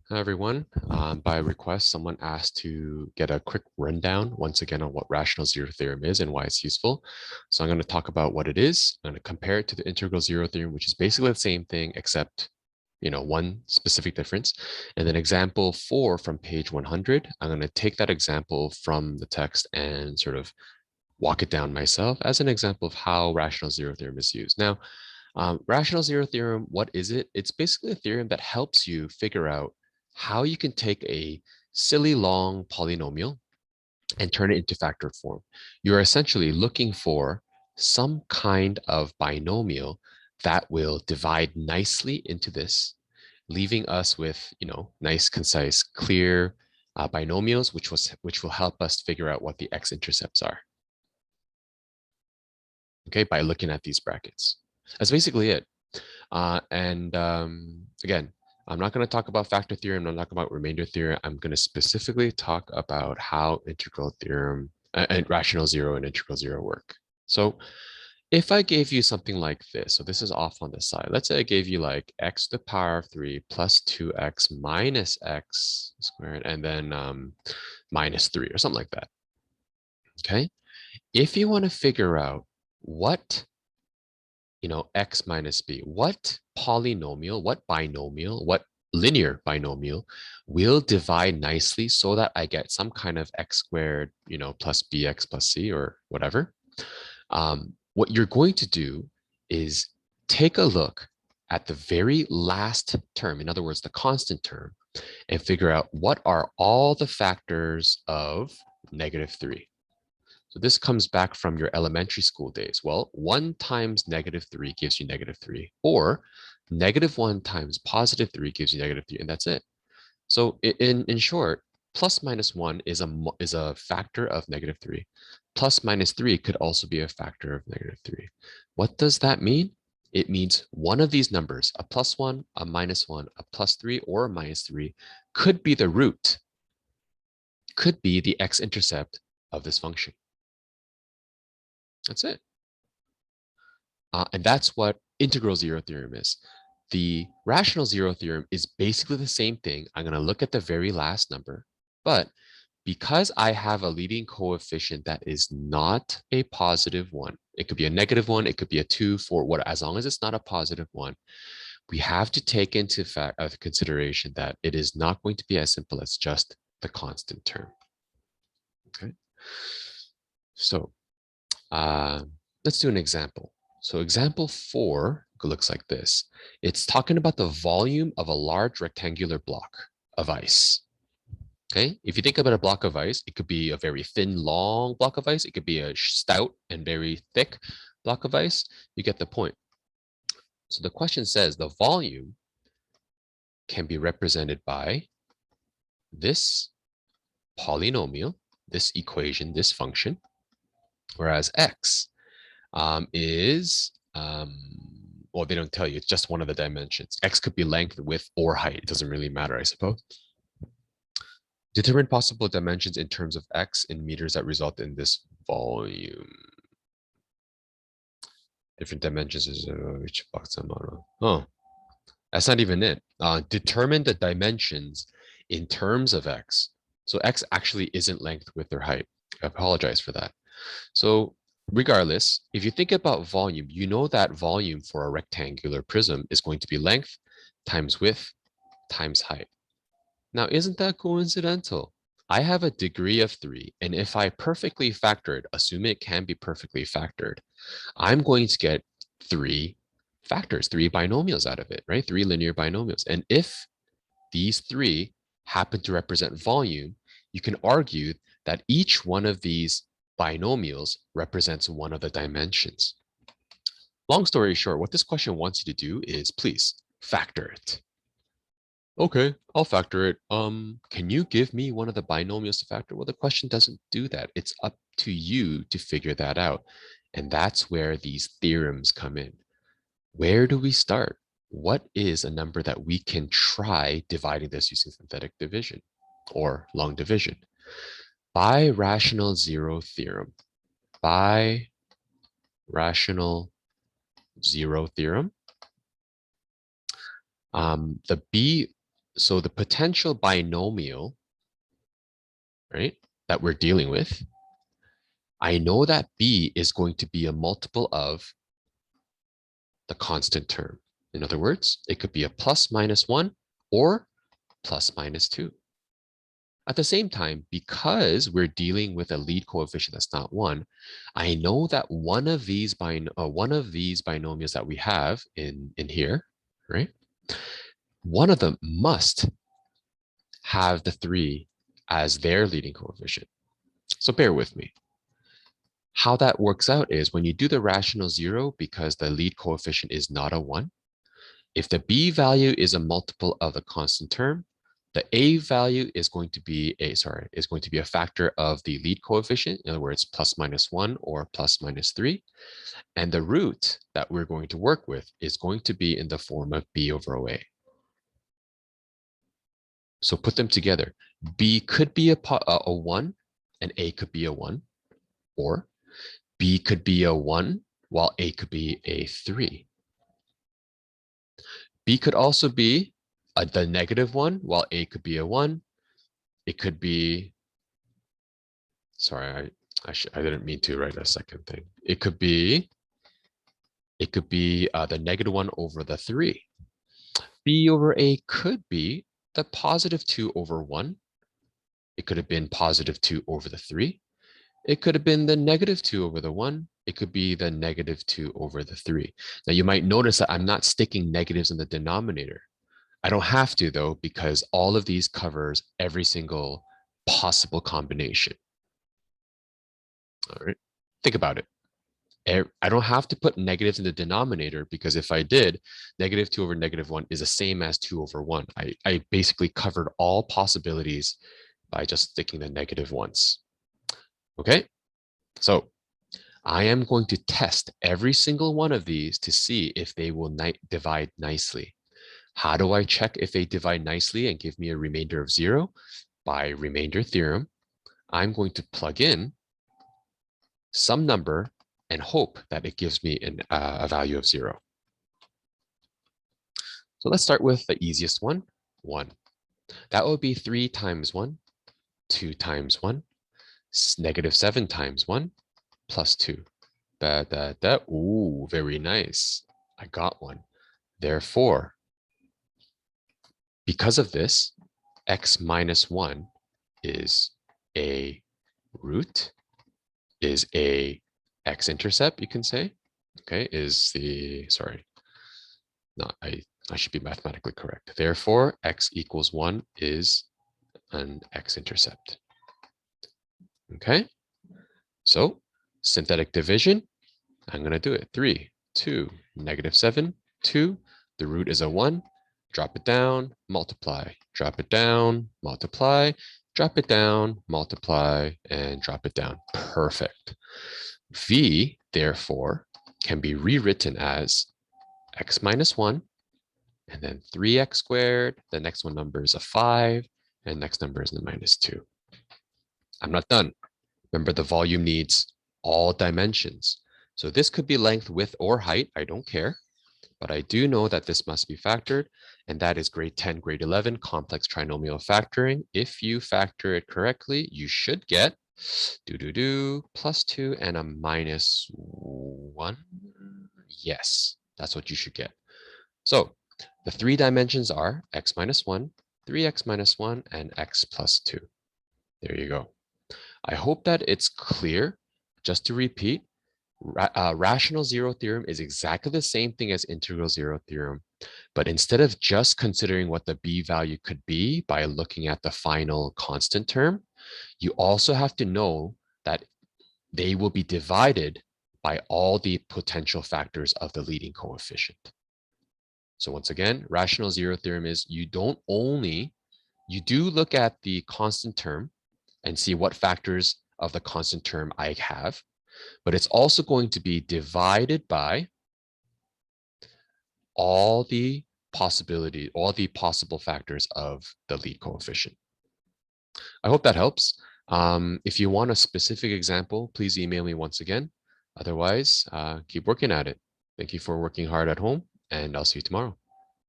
Hi, everyone. By request, someone asked to get a quick rundown once again on what rational zero theorem is and why it's useful. So I'm going to talk about what it is. I'm going to compare it to the integral zero theorem, which is basically the same thing, except one specific difference. And then example 4 from page 100, I'm going to take that example from the text and sort of walk it down myself as an example of how rational zero theorem is used. Now, rational zero theorem, what is it? It's basically a theorem that helps you figure out how you can take a silly long polynomial and turn it into factor form. You're essentially looking for some kind of binomial that will divide nicely into this, leaving us with, nice, concise, clear binomials, which will help us figure out what the x-intercepts are. Okay, by looking at these brackets. That's basically it. Again, I'm not going to talk about factor theorem. I'm not talking about remainder theorem. I'm going to specifically talk about how integral theorem and rational zero and integral zero work. So if I gave you something like this, so this is off on the side. Let's say I gave you like x to the power of 3 plus 2x minus x squared, and then minus 3 or something like that. Okay. If you want to figure out what x minus b, what polynomial, what binomial, what linear binomial will divide nicely so that I get some kind of x squared, plus bx plus c or whatever. What you're going to do is take a look at the very last term, in other words, the constant term, and figure out what are all the factors of -3. So this comes back from your elementary school days. Well, 1 times -3 gives you -3, or -1 times +3 gives you -3, and that's it. So in short, plus minus 1 is a factor of -3. Plus minus 3 could also be a factor of -3. What does that mean? It means one of these numbers, a +1, a -1, a +3, or a -3, could be the root, could be the x-intercept of this function. That's it. And that's what integral zero theorem is. The rational zero theorem is basically the same thing. I'm going to look at the very last number, but because I have a leading coefficient that is not a positive one, it could be a -1, it could be a 2, 4, what, as long as it's not a positive one, we have to take into consideration that it is not going to be as simple as just the constant term. Okay, so let's do an example. So example 4 looks like this. It's talking about the volume of a large rectangular block of ice. Okay, if you think about a block of ice, it could be a very thin, long block of ice. It could be a stout and very thick block of ice. You get the point. So the question says the volume can be represented by this polynomial, this equation, this function, whereas x is, well, they don't tell you. It's just one of the dimensions. X could be length, width, or height. It doesn't really matter, I suppose. Determine possible dimensions in terms of x in meters that result in this volume. Different dimensions is which box I'm on. Oh, that's not even it. Determine the dimensions in terms of x. So x actually isn't length, width, or height. I apologize for that. So regardless, if you think about volume, you know that volume for a rectangular prism is going to be length times width times height. Now, isn't that coincidental? I have a degree of 3, and if I perfectly factor it, assume it can be perfectly factored, I'm going to get 3 factors, 3 binomials out of it, right? 3 linear binomials. And if these 3 happen to represent volume, you can argue that each one of these binomials represents one of the dimensions. Long story short, what this question wants you to do is please factor it. Okay, I'll factor it. Can you give me one of the binomials to factor? Well, the question doesn't do that. It's up to you to figure that out. And that's where these theorems come in. Where do we start? What is a number that we can try dividing this using synthetic division or long division? By rational zero theorem. By rational zero theorem. The B So the potential binomial, right, that we're dealing with, I know that b is going to be a multiple of the constant term. In other words, it could be a plus minus 1 or plus minus 2. At the same time, because we're dealing with a lead coefficient that's not 1, I know that one of these binomials that we have in here, right? One of them must have the 3 as their leading coefficient. So bear with me. How that works out is when you do the rational 0, because the lead coefficient is not a 1, if the b value is a multiple of the constant term, the a value is going to be a factor of the lead coefficient, in other words, plus minus 1 or plus minus 3. And the root that we're going to work with is going to be in the form of b over OA. So put them together. B could be a 1 and a could be a 1, or b could be a 1 while a could be a 3. B could also be the negative 1 while a could be a 1. It could be, sorry, I didn't mean to write a second thing. It could be the negative 1 over the 3. B over a could be the positive 2 over 1. It could have been positive 2 over the 3. It could have been the negative 2 over the 1. It could be the negative 2 over the 3. Now you might notice that I'm not sticking negatives in the denominator. I don't have to though, because all of these covers every single possible combination. All right, think about it. I don't have to put negatives in the denominator, because if I did, negative 2 over negative 1 is the same as 2 over 1. I basically covered all possibilities by just sticking the negative ones. Okay, so I am going to test every single one of these to see if they will divide nicely. How do I check if they divide nicely and give me a remainder of 0? By remainder theorem, I'm going to plug in some number and hope that it gives me a value of 0. So let's start with the easiest one, 1. That would be 3 times 1, 2 times 1, negative 7 times 1, plus 2. Ooh, very nice. I got one. Therefore, because of this, x minus 1 is a root, is a x-intercept, you can say. Okay, I should be mathematically correct. Therefore, x equals 1 is an x-intercept. Okay, so synthetic division, I'm going to do it. 3, 2, negative 7, 2. The root is a 1. Drop it down, multiply. Drop it down, multiply. Drop it down, multiply, and drop it down. Perfect. V, therefore, can be rewritten as x minus 1, and then 3x squared. The next one number is a 5, and next number is the minus 2. I'm not done. Remember, the volume needs all dimensions. So this could be length, width, or height. I don't care. But I do know that this must be factored, and that is grade 10, grade 11, complex trinomial factoring. If you factor it correctly, you should get plus 2 and a minus 1. Yes, that's what you should get. So the 3 dimensions are x minus 1, 3x minus 1, and x plus 2. There you go. I hope that it's clear. Just to repeat, rational zero theorem is exactly the same thing as integral zero theorem. But instead of just considering what the b value could be by looking at the final constant term, you also have to know that they will be divided by all the potential factors of the leading coefficient. So once again, rational zero theorem is you do look at the constant term and see what factors of the constant term I have, but it's also going to be divided by all the possible factors of the lead coefficient. I hope that helps. If you want a specific example, please email me once again. Otherwise, keep working at it. Thank you for working hard at home, and I'll see you tomorrow.